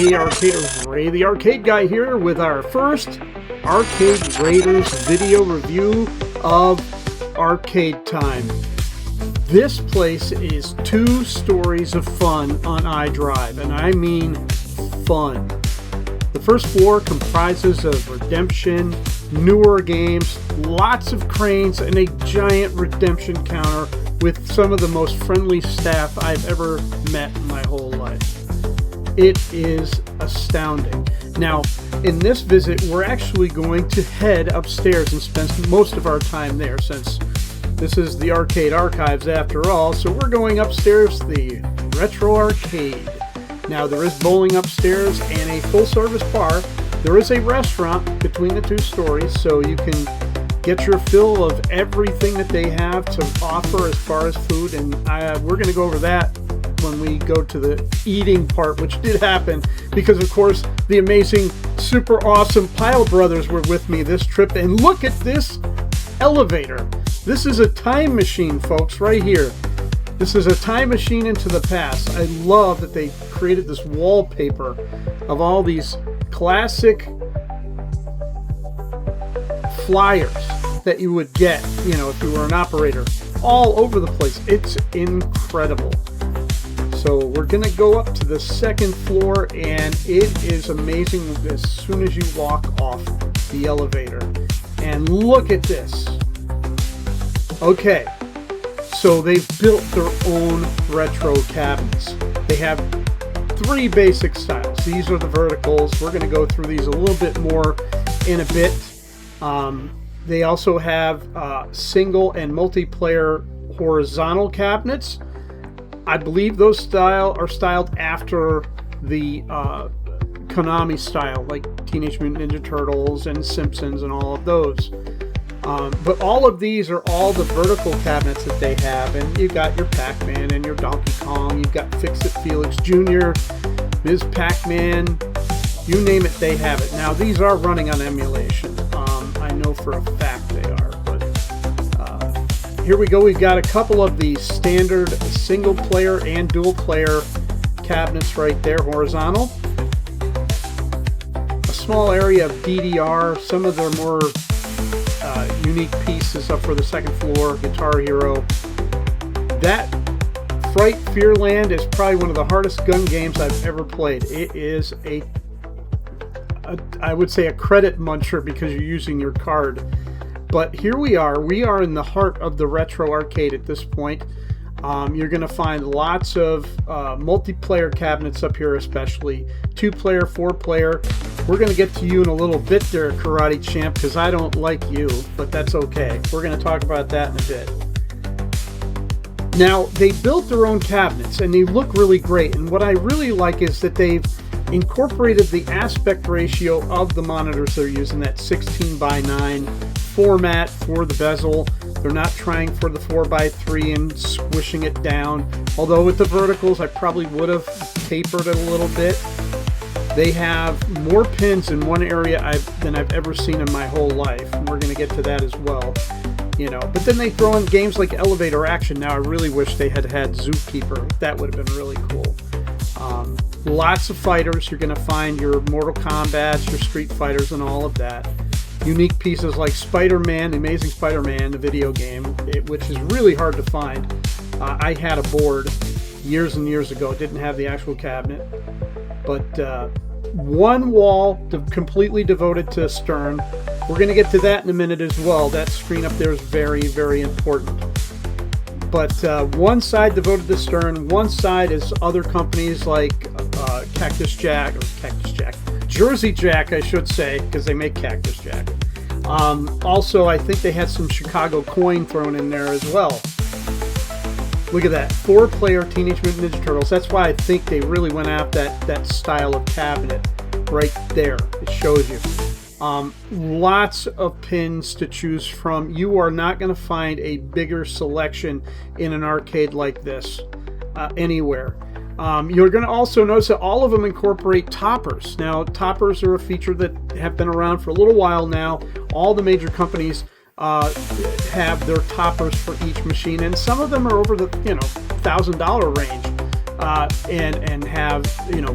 Hey Arcaders, Ray the Arcade Guy here with our first Arcade Raiders video review of Arcadetime. This place is 2 stories of fun on iDrive, and I mean fun. The first floor comprises of redemption, newer games, lots of cranes, and a giant redemption counter with some of the most friendly staff I've ever met in my whole life. It is astounding. Now, in this visit, we're actually going to head upstairs and spend most of our time there, since this is the Arcade Archives after all. So we're going upstairs to the Retro Arcade. Now, there is bowling upstairs and a full-service bar. There is a restaurant between the 2 stories, so you can get your fill of everything that they have to offer as far as food, and we're going to go over that when we go to the eating part, which did happen because, of course, the amazing Super Awesome Pyle Brothers were with me this trip. And look at this elevator. This is a time machine, folks, right here. This is a time machine into the past. I love that they created this wallpaper of all these classic flyers that you would get, you know, if you were an operator, all over the place. It's incredible. So we're going to go up to the 2nd floor, and it is amazing as soon as you walk off the elevator. And look at this. Okay, so they've built their own retro cabinets. They have 3 basic styles. These are the verticals. We're going to go through these a little bit more in a bit. They also have single and multiplayer horizontal cabinets. I believe those are styled after the Konami style, like Teenage Mutant Ninja Turtles and Simpsons and all of those. But all of these are all the vertical cabinets that they have, and you've got your Pac-Man and your Donkey Kong, you've got Fix-It Felix Jr., Ms. Pac-Man, you name it, they have it. Now, these are running on emulation. I know for a fact they are, but here we go. We've got a couple of the standard single player and dual player cabinets right there, horizontal. A small area of DDR, some of their more unique pieces up for the 2nd floor, Guitar Hero. That Fright Fearland is probably one of the hardest gun games I've ever played. It is I would say a credit muncher because you're using your card. But here we are in the heart of the retro arcade at this point. You're going to find lots of multiplayer cabinets up here, especially 2-player, 4-player. We're going to get to you in a little bit there, Karate Champ, because I don't like you, but that's okay. We're going to talk about that in a bit. Now, they built their own cabinets, and they look really great. And what I really like is that they've incorporated the aspect ratio of the monitors they're using, that 16:9 format for the bezel. They're not trying for the 4:3 and squishing it down. Although with the verticals, I probably would have tapered it a little bit. They have more pins in one area than I've ever seen in my whole life, and we're going to get to that as well. You know, but then they throw in games like Elevator Action. Now I really wish they had Zookeeper. That would have been really cool. Lots of fighters. You're going to find your Mortal Kombats, your Street Fighters, and all of that. Unique pieces like Spider-Man, the Amazing Spider-Man, the video game, which is really hard to find. I had a board years and years ago. It didn't have the actual cabinet. But one wall completely devoted to Stern. We're going to get to that in a minute as well. That screen up there is very, very important. But one side devoted to Stern, one side is other companies like Jersey Jack, I should say, because they make Cactus Jack. Also, I think they had some Chicago coin thrown in there as well. Look at that, 4-player Teenage Mutant Ninja Turtles. That's why I think they really went after that style of cabinet right there. It shows you. Lots of pins to choose from. You are not going to find a bigger selection in an arcade like this anywhere. You're going to also notice that all of them incorporate toppers. Now, toppers are a feature that have been around for a little while now. All the major companies have their toppers for each machine, and some of them are over the $1,000 range, and have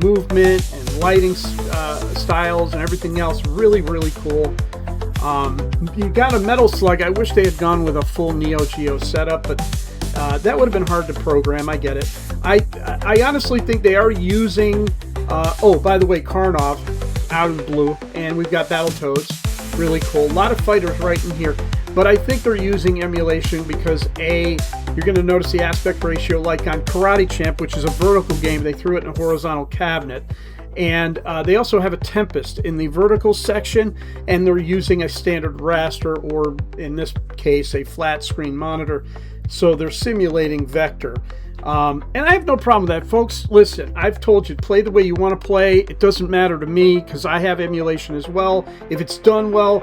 movement and lighting styles and everything else. Really, really cool. You got a Metal Slug. I wish they had gone with a full Neo Geo setup, but that would have been hard to program. I get it. I honestly think they are using... oh, by the way, Karnov out of the blue, and we've got Battletoads. Really cool. A lot of fighters right in here. But I think they're using emulation because, A, you're going to notice the aspect ratio like on Karate Champ, which is a vertical game. They threw it in a horizontal cabinet. And they also have a Tempest in the vertical section, and they're using a standard raster, or in this case, a flat screen monitor. So they're simulating vector. And I have no problem with that, folks. Listen, I've told you, play the way you want to play. It doesn't matter to me because I have emulation as well. If it's done well,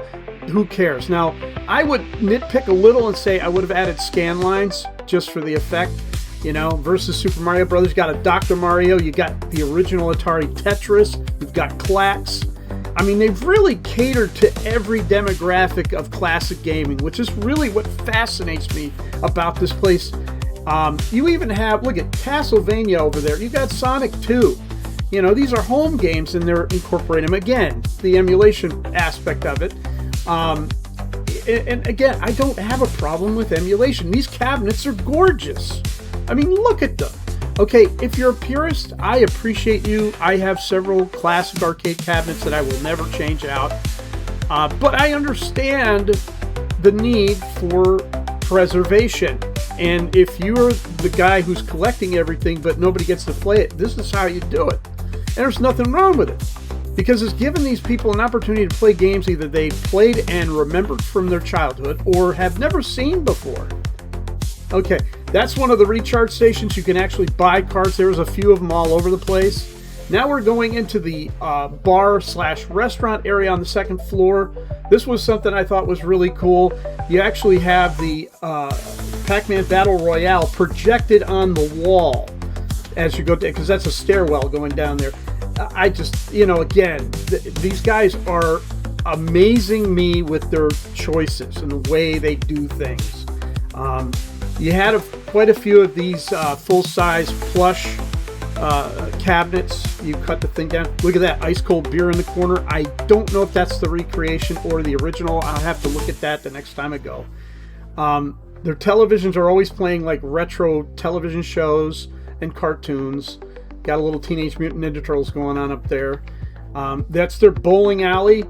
who cares? Now, I would nitpick a little and say I would have added scan lines just for the effect. You know, versus Super Mario Brothers, you got a Dr. Mario, you got the original Atari Tetris, you've got Clax. I mean, they've really catered to every demographic of classic gaming, which is really what fascinates me about this place. You even have, look at Castlevania over there. You got Sonic 2. You know, these are home games, and they're incorporating them. Again, the emulation aspect of it. And again, I don't have a problem with emulation. These cabinets are gorgeous. I mean, look at them. Okay, if you're a purist, I appreciate you. I have several classic arcade cabinets that I will never change out. But I understand the need for preservation. And if you're the guy who's collecting everything but nobody gets to play it, this is how you do it. And there's nothing wrong with it. Because it's given these people an opportunity to play games either they played and remembered from their childhood or have never seen before. Okay, that's one of the recharge stations. You can actually buy cards. There's a few of them all over the place. Now we're going into the bar/restaurant area on the second floor. This was something I thought was really cool. You actually have the Pac-Man Battle Royale projected on the wall as you go down, because that's a stairwell going down there. I just, you know, again, these guys are amazing me with their choices and the way they do things. You had quite a few of these full-size plush cabinets. You cut the thing down. Look at that ice cold beer in the corner. I don't know if that's the recreation or the original. I'll have to look at that the next time I go. Their televisions are always playing like retro television shows and cartoons. Got a little Teenage Mutant Ninja Turtles going on up there. That's their bowling alley.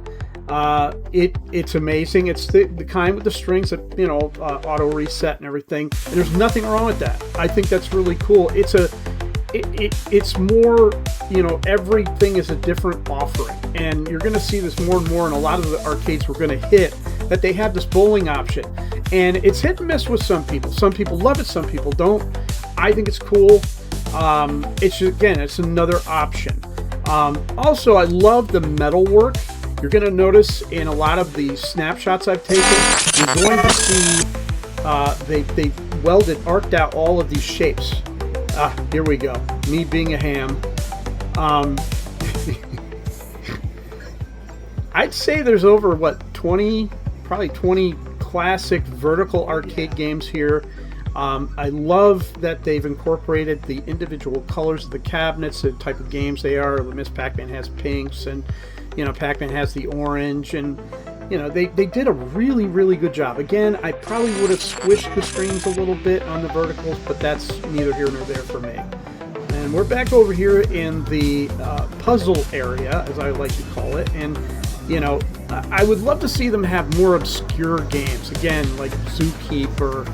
It's amazing. It's the kind with the strings that, you know, auto reset and everything. And there's nothing wrong with that. I think that's really cool. It's more, you know, everything is a different offering. And you're going to see this more and more in a lot of the arcades we're going to hit, that they have this bowling option. And it's hit and miss with some people. Some people love it, some people don't. I think it's cool. It's another option. Also, I love the metal work. You're going to notice in a lot of the snapshots I've taken, you're going to see they welded, arced out all of these shapes. Here we go. Me being a ham. I'd say there's over, probably 20 classic vertical arcade games here. I love that they've incorporated the individual colors of the cabinets, the type of games they are. Miss Pac-Man has pinks, and, you know, Pac-Man has the orange, and, you know, they did a really, really good job. Again, I probably would have squished the screens a little bit on the verticals, but that's neither here nor there for me. And we're back over here in the puzzle area, as I like to call it, and, you know, I would love to see them have more obscure games. Again, like Zookeeper,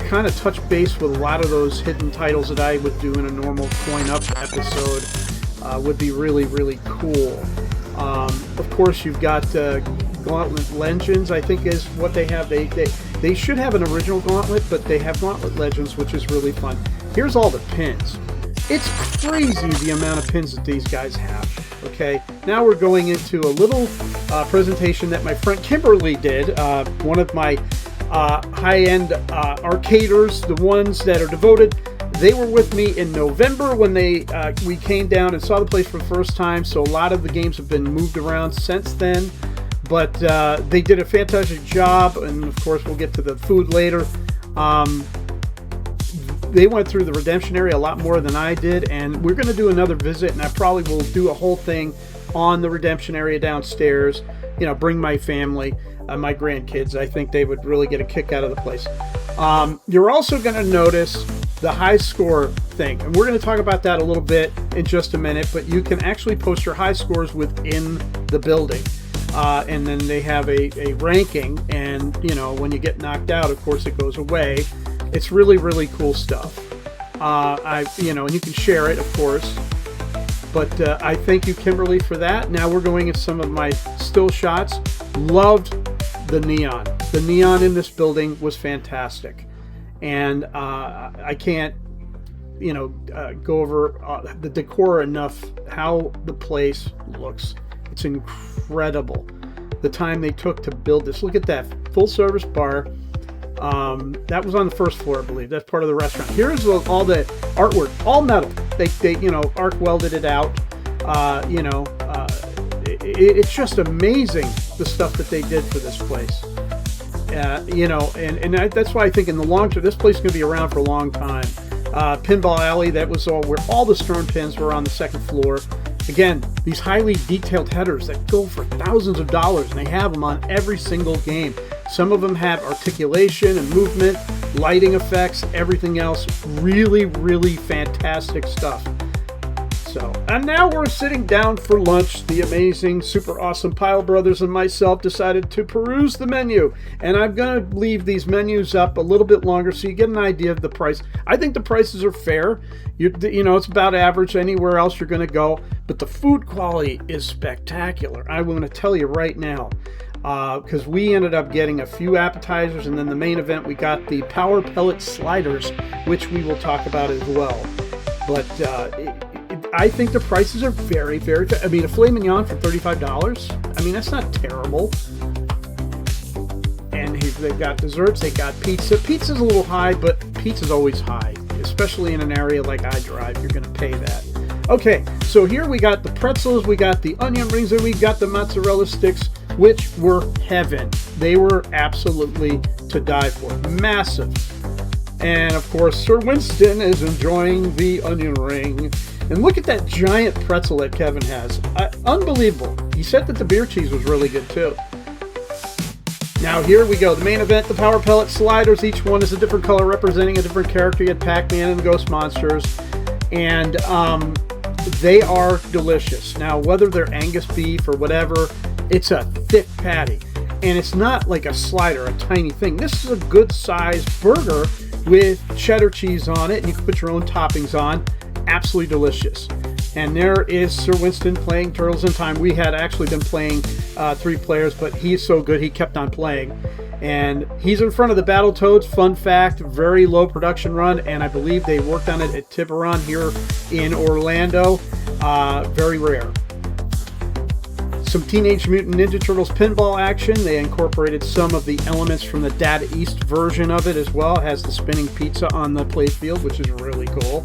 kind of touch base with a lot of those hidden titles that I would do in a normal coin-up episode. Would be really, really cool. Of course, you've got Gauntlet Legends, I think is what they have. They should have an original Gauntlet, but they have Gauntlet Legends, which is really fun. Here's all the pins. It's crazy the amount of pins that these guys have. Okay, now we're going into a little presentation that my friend Kimberly did, one of my high-end arcaders, the ones that are devoted. They were with me in November when we came down and saw the place for the first time, so a lot of the games have been moved around since then, but they did a fantastic job, and of course we'll get to the food later. they went through the redemption area a lot more than I did, and we're going to do another visit, and I probably will do a whole thing on the redemption area downstairs. You know, bring my family, my grandkids. I think they would really get a kick out of the place. You're also going to notice the high score thing, and we're going to talk about that a little bit in just a minute, but you can actually post your high scores within the building. And then they have a ranking, and you know, when you get knocked out, of course it goes away. It's really, really cool stuff. You know, and you can share it, of course. But I thank you, Kimberly, for that. Now we're going into some of my still shots. Loved the neon. The neon in this building was fantastic, and I can't, you know, go over the decor enough. How the place looks. It's incredible. The time they took to build this. Look at that full service bar. That was on the first floor, I believe. That's part of the restaurant. Here's all the artwork, all metal. They you know, arc welded it out. You know, it's just amazing the stuff that they did for this place. You know, and that's why I think in the long term, this place is going to be around for a long time. Pinball Alley, that was all where all the Stern pins were on the second floor. Again, these highly detailed headers that go for thousands of dollars, and they have them on every single game. Some of them have articulation and movement, lighting effects, everything else. Really, really fantastic stuff. So, and now we're sitting down for lunch. The amazing Super Awesome Pyle Brothers and myself decided to peruse the menu. And I'm going to leave these menus up a little bit longer so you get an idea of the price. I think the prices are fair. You know, it's about average anywhere else you're going to go. But the food quality is spectacular. I want to tell you right now. Because we ended up getting a few appetizers, and then the main event, we got the power pellet sliders, which we will talk about as well. But I think the prices are very, very fair. I mean, a filet mignon for $35. I mean, that's not terrible. And they've got desserts. They got pizza. Pizza's a little high, but pizza's always high, especially in an area like I drive. You're going to pay that. Okay, so here we got the pretzels, we got the onion rings, and we got the mozzarella sticks, which were heaven. They were absolutely to die for. Massive. And of course, Sir Winston is enjoying the onion ring. And look at that giant pretzel that Kevin has. Unbelievable. He said that the beer cheese was really good too. Now here we go. The main event, the power pellet sliders. Each one is a different color representing a different character. You had Pac-Man and Ghost Monsters. And they are delicious. Now, whether they're Angus beef or whatever, it's a thick patty. And it's not like a slider, a tiny thing. This is a good-sized burger with cheddar cheese on it. And you can put your own toppings on. Absolutely delicious. And there is Sir Winston playing Turtles in Time. We had actually been playing 3 players, but he's so good he kept on playing. And he's in front of the Battletoads. Fun fact, very low production run, and I believe they worked on it at Tiburon here in Orlando. Very rare. Some Teenage Mutant Ninja Turtles pinball action. They incorporated some of the elements from the Data East version of it as well. It has the spinning pizza on the play field, which is really cool.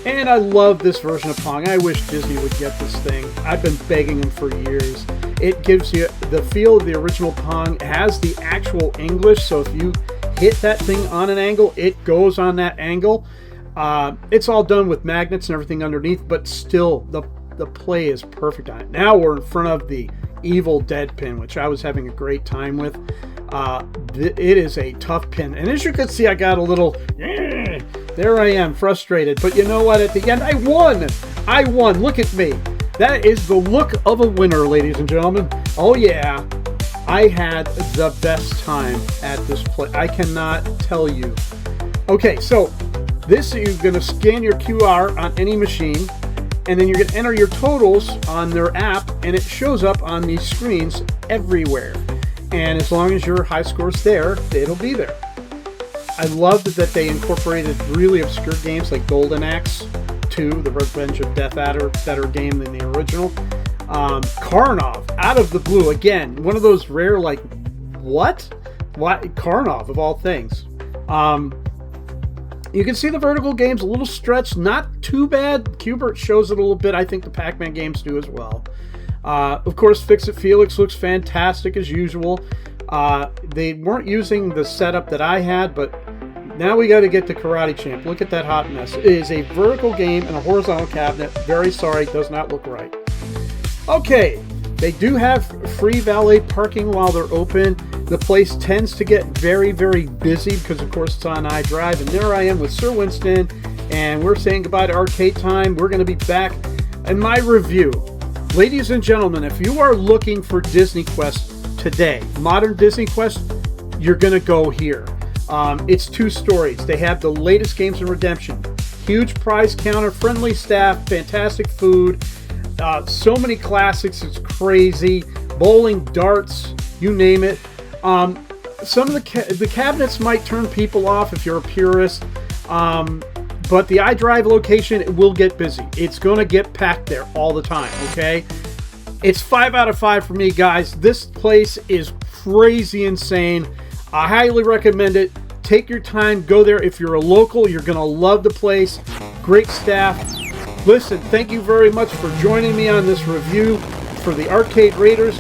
And I love this version of Pong. I wish Disney would get this thing. I've been begging them for years. It gives you the feel of the original Pong. It has the actual English, so if you hit that thing on an angle, it goes on that angle. It's all done with magnets and everything underneath, but still, the play is perfect on it. Now we're in front of the Evil Dead pin, which I was having a great time with. It is a tough pin. And as you can see, I got a little... There I am, frustrated. But you know what? At the end, I won! I won! Look at me! That is the look of a winner, ladies and gentlemen. Oh yeah, I had the best time at this play. I cannot tell you. Okay, so this, you're going to scan your QR on any machine, and then you're going to enter your totals on their app, and it shows up on these screens everywhere. And as long as your high score's there, it'll be there. I love that they incorporated really obscure games like Golden Axe 2, the Revenge of Death Adder, better game than the original. Karnov, out of the blue, again, one of those rare, like, what? Karnov, of all things. You can see the vertical game's a little stretched, not too bad. Qbert shows it a little bit. I think the Pac-Man games do as well. Of course, Fix-It Felix looks fantastic as usual. They weren't using the setup that I had, but Now we got to get to Karate Champ. Look at that hot mess. It is a vertical game and a horizontal cabinet. Very sorry, does not look right. Okay, they do have free valet parking while they're open. The place tends to get very, very busy because, of course, it's on iDrive. And there I am with Sir Winston, and we're saying goodbye to Arcadetime. We're going to be back in my review. Ladies and gentlemen, if you are looking for Disney Quest today, modern Disney Quest, you're going to go here. It's 2 stories. They have the latest games in redemption. Huge prize counter, friendly staff, fantastic food, so many classics, it's crazy. Bowling, darts, you name it. Some of the cabinets might turn people off if you're a purist, but the iDrive location will get busy. It's going to get packed there all the time, okay? It's 5 out of 5 for me, guys. This place is crazy insane. I highly recommend it. Take your time, go there. If you're a local, you're going to love the place. Great staff. Listen, thank you very much for joining me on this review for the Arcade Raiders.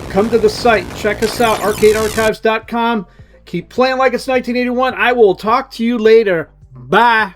Come to the site. Check us out, arcadearchives.com. Keep playing like it's 1981. I will talk to you later. Bye.